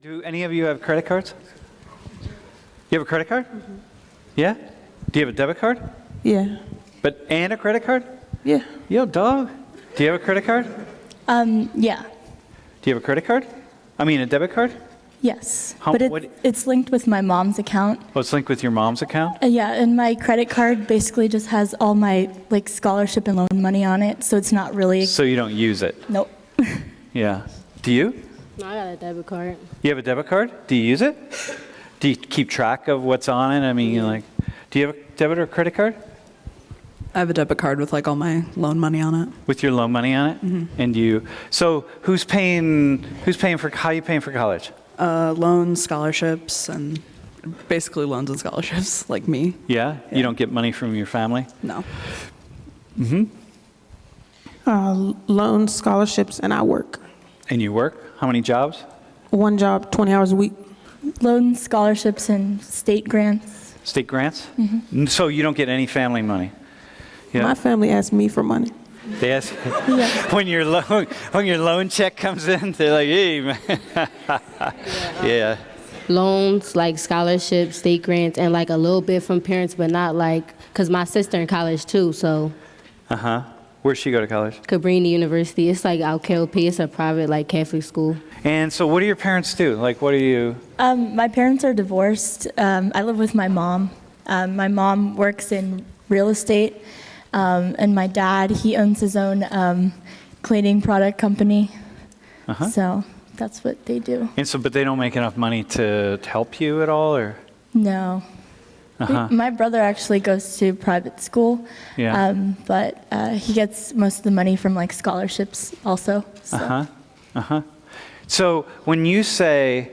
Do any of you have credit cards? You have a credit card? Mm-hmm. Yeah? Do you have a debit card? Yeah. And a credit card? Yeah. Yo, dog. Do you have a credit card? Yeah. Do you have a credit card? I mean, a debit card? Yes. How- But what- it's linked with my mom's account. Oh, it's linked with your mom's account? Yeah, and my credit card basically just has all my like scholarship and loan money on it, so it's not really. So you don't use it? Nope. Yeah. Do you? No, I got a debit card. You have a debit card? Do you use it? Do you keep track of what's on it? I mean, like, do you have a debit or credit card? I have a debit card with like all my loan money on it. With your loan money on it? Mm-hmm. And so how are you paying for college? Loans, scholarships, and basically loans and scholarships, like me. Yeah? You don't get money from your family? No. Loans, scholarships, and I work. And you work? How many jobs? One job, 20 hours a week. Loans, scholarships, and state grants. State grants? Mm-hmm. So you don't get any family money? Yeah. My family asks me for money. They ask Yeah. when your loan check comes in, they're like, hey, man. Yeah. Loans, like scholarships, state grants, and like a little bit from parents, but not like, because my sister in college too, so. Uh-huh. Where'd she go to college? Cabrini University. It's like out KLP. It's a private, like, Catholic school. And so what do your parents do? Like, what do you? My parents are divorced. I live with my mom. My mom works in real estate, and my dad, he owns his own cleaning product company. Uh-huh. So that's what they do. And so, but they don't make enough money to help you at all, or? No. Uh-huh. My brother actually goes to private school, Yeah. but he gets most of the money from like scholarships also. So. Uh-huh. Uh-huh. So when you say,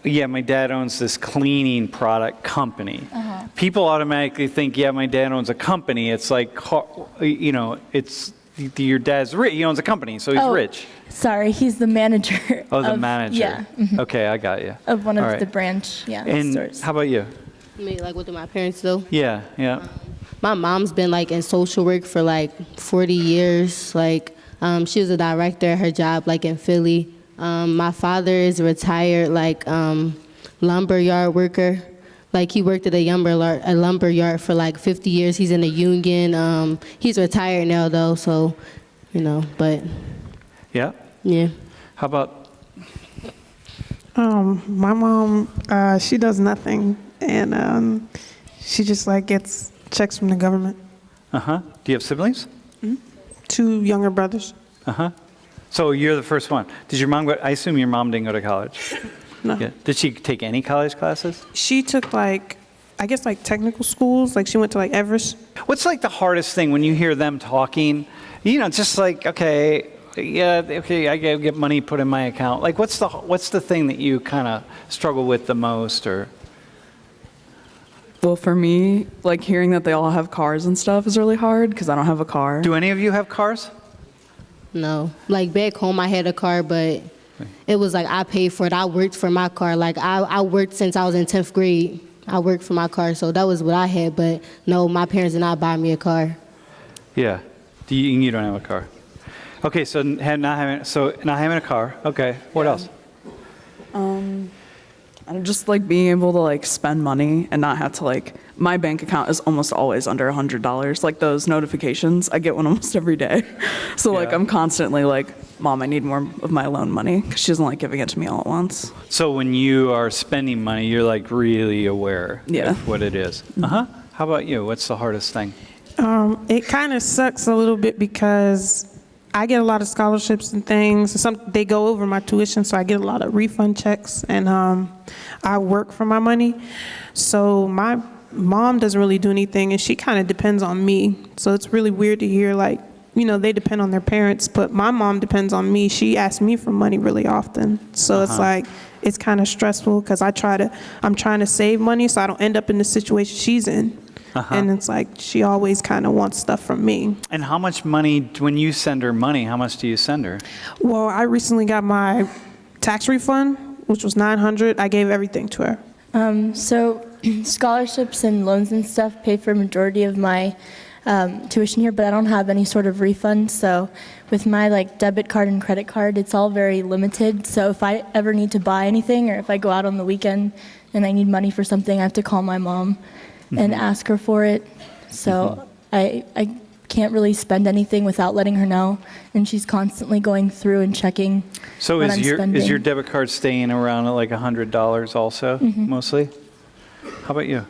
yeah, my dad owns this cleaning product company, people automatically think, yeah, my dad owns a company. It's like, it's your dad's rich. He owns a company, so he's rich. Sorry, he's the manager. Oh, the manager. Yeah. Mhm. Okay, I got you. Of one of All right. the branch, And stores. how about you? Me, like, what do my parents do? Yeah, yeah. My mom's been like in social work for like 40 years. Like, she was a director at her job, like in Philly. My father is a retired, like, lumber yard worker. Like, he worked at a lumber yard for like 50 years. He's in the union. He's retired now, though, so, but. Yeah? Yeah. How about? My mom, she does nothing, and she just like gets checks from the government. Uh-huh. Do you have siblings? 2 younger brothers. Uh-huh. So you're the first one. Did your mom I assume your mom didn't go to college? No. Yeah. Did she take any college classes? She took like technical schools. Like she went to like Everest. What's like the hardest thing when you hear them talking? Just like, okay, yeah, okay, I get money put in my account. Like, what's the thing that you kind of struggle with the most, or? Well, for me, like hearing that they all have cars and stuff is really hard because I don't have a car. Do any of you have cars? No. Like, back home, I had a car, but it was like I paid for it. I worked for my car. Like, I worked since I was in 10th grade. I worked for my car, so that was what I had. But, no, my parents did not buy me a car. Yeah. You don't have a car. Okay, so not having a car. Okay, what else? And just like being able to like spend money and not have to like, my bank account is almost always under $100. Like those notifications, I get one almost every day. So like Yeah. I'm constantly like, Mom, I need more of my loan money because she doesn't like giving it to me all at once. So when you are spending money, you're like really aware of what it is. Uh-huh. How about you? What's the hardest thing? It kind of sucks a little bit because I get a lot of scholarships and things. They go over my tuition, so I get a lot of refund checks, and I work for my money. So my mom doesn't really do anything, and she kind of depends on me. So it's really weird to hear, like, they depend on their parents, but my mom depends on me. She asks me for money really often. So it's like, it's kind of stressful because I'm trying to save money so I don't end up in the situation she's in. And it's like she always kind of wants stuff from me. And how much money, when you send her money, how much do you send her? Well, I recently got my tax refund, which was $900. I gave everything to her. So scholarships and loans and stuff pay for a majority of my tuition here, but I don't have any sort of refund. So with my like debit card and credit card, it's all very limited. So if I ever need to buy anything, or if I go out on the weekend and I need money for something, I have to call my mom and ask her for it. So I can't really spend anything without letting her know, and she's constantly going through and checking So what is I'm spending. your debit card staying around at like $100 also, mostly? How about you?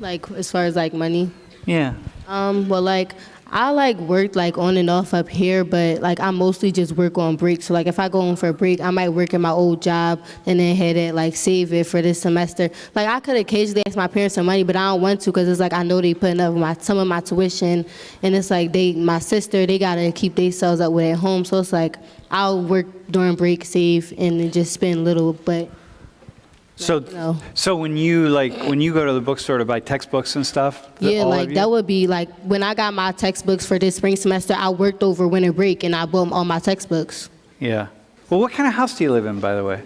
Like as far as like money. Yeah. Well, like I like work like on and off up here, but like I mostly just work on breaks. So like if I go home for a break, I might work at my old job and then had it like save it for this semester. Like I could occasionally ask my parents for money, but I don't want to because it's like I know they putting up some of my tuition, and it's like my sister, they gotta keep themselves up with at home. So it's like I'll work during break, save, and then just spend little, but. So, No. so when you go to the bookstore to buy textbooks and stuff, Yeah, all like of you? that would be like when I got my textbooks for this spring semester, I worked over winter break and I bought all my textbooks. Yeah. Well, what kind of house do you live in, by the way?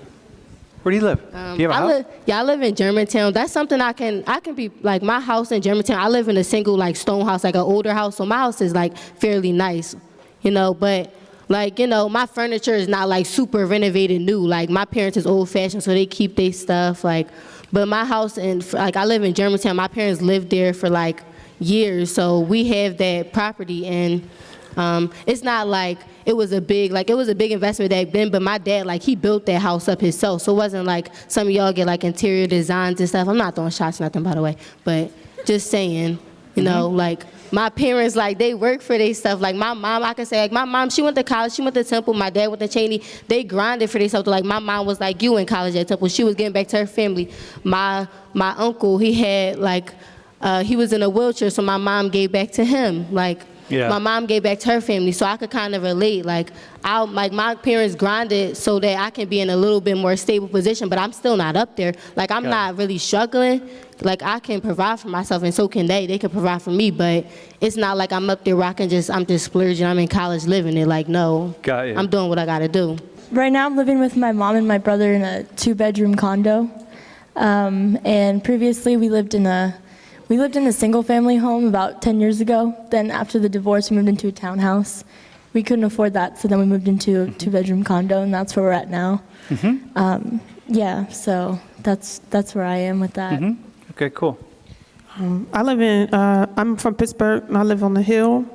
Where do you live? Do you have a house? I live in Germantown. That's something I can be like my house in Germantown. I live in a single like stone house, like an older house, so my house is like fairly nice, but. Like, my furniture is not like super renovated new. Like my parents is old fashioned, so they keep their stuff. Like, but my house like I live in Germantown. My parents lived there for like years, so we have that property, and it's not like it was a big investment back then. But my dad, like he built that house up himself, so it wasn't like some of y'all get like interior designs and stuff. I'm not throwing shots, nothing by the way, but just saying, like. My parents, like, they work for their stuff. Like, my mom, I can say, like, my mom, she went to college. She went to Temple. My dad went to Cheney. They grinded for their stuff. Like, my mom was like you in college at Temple. She was getting back to her family. My uncle, he had, like, he was in a wheelchair, so my mom gave back to him. Like, Yeah. my mom gave back to her family, so I could kind of relate. Like, my parents grinded so that I can be in a little bit more stable position, but I'm still not up there. Like, I'm not really struggling. Like, I can provide for myself, and so can they. They can provide for me, but it's not like I'm up there where I'm just splurging. I'm in college living it. Like, no. Got you. I'm doing what I got to do. Right now I'm living with my mom and my brother in a 2-bedroom condo. And previously we lived in a single family home about 10 years ago. Then after the divorce, we moved into a townhouse. We couldn't afford that, so then we moved into a 2-bedroom condo, and that's where we're at now. Yeah, so that's where I am with that. Okay, cool. I'm from Pittsburgh, and I live on the hill.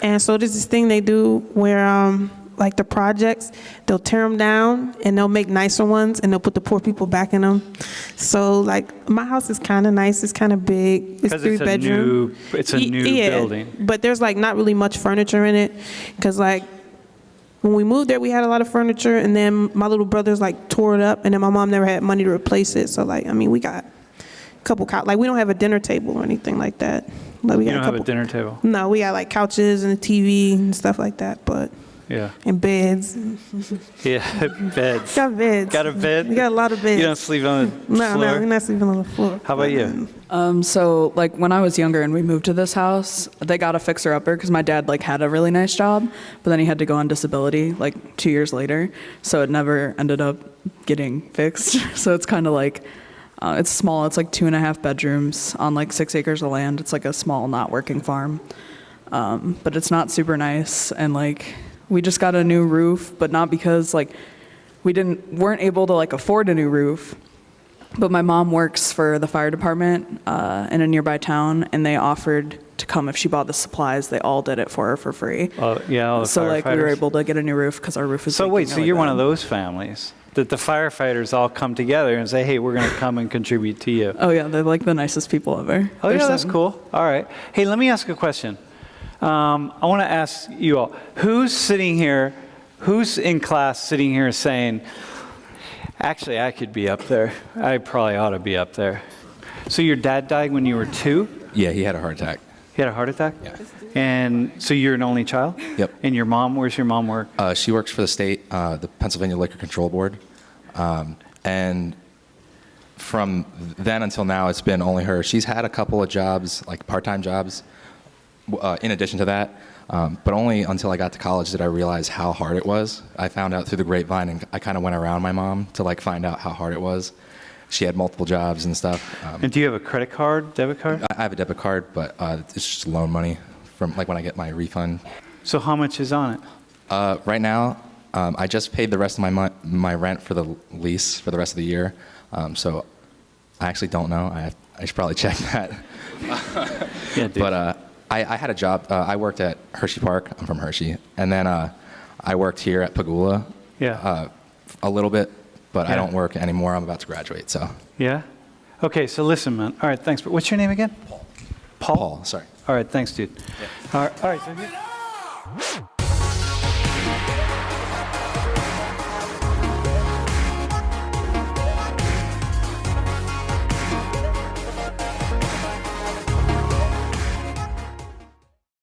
And so there's this thing they do where, like the projects, they'll tear them down, and they'll make nicer ones, and they'll put the poor people back in them. So, like, my house is kind of nice. It's kind of big. It's 'Cause it's a 3-bedroom. new building. But there's, like, not really much furniture in it. Because, like, when we moved there, we had a lot of furniture, and then my little brothers, like, tore it up, and then my mom never had money to replace it. So, like, I mean, we got couple like we don't have a dinner table or anything like that. Like we You got don't have a dinner table? No, we got like couches and a TV and stuff like that, but Yeah. and beds. Yeah, beds. Got beds. Got a bed? We got a lot of beds. You don't sleep on the No, floor? we're not sleeping on the floor. How about you? So like when I was younger and we moved to this house, they got a fixer-upper because my dad like had a really nice job, but then he had to go on disability like 2 years later, so it never ended up getting fixed. So it's kind of like, it's small. It's like 2.5 bedrooms on like 6 acres of land. It's like a small, not working farm, but it's not super nice. And like we just got a new roof, but not because like we weren't able to like afford a new roof. But my mom works for the fire department in a nearby town, and they offered to come if she bought the supplies. They all did it for her for free. Oh, yeah, all the So like we were firefighters. able to get a new roof because our roof is. So leaking wait, so really you're one bad. of those families that the firefighters all come together and say, hey, we're going to come and contribute to you. Oh yeah, they're like the nicest people ever. Oh, They're yeah, that's 7. cool. All right. Hey, let me ask a question. I want to ask you all, who's in class sitting here saying, actually, I could be up there. I probably ought to be up there. So your dad died when you were 2? Yeah, he had a heart attack. He had a heart attack? Yeah. And so you're an only child? Yep. And your mom, where's your mom work? She works for the state, the Pennsylvania Liquor Control Board. And from then until now, it's been only her. She's had a couple of jobs, like part-time jobs, in addition to that. But only until I got to college did I realize how hard it was. I found out through the grapevine, and I kind of went around my mom to like find out how hard it was. she had multiple jobs and stuff. And do you have a credit card, debit card? I have a debit card, but it's just loan money from like when I get my refund. So how much is on it? Right now, I just paid the rest of my rent for the lease for the rest of the year. So I actually don't know. I should probably check that. Yeah, dude. But I had a job. I worked at Hershey Park. I'm from Hershey. And then I worked here at Pagula Yeah. a little bit, but I Yeah. don't work anymore. I'm about to graduate, so. Yeah? Okay, so listen, man. All right, thanks. But what's your name again? Paul. Paul, sorry. All right, thanks, dude. All right, so here-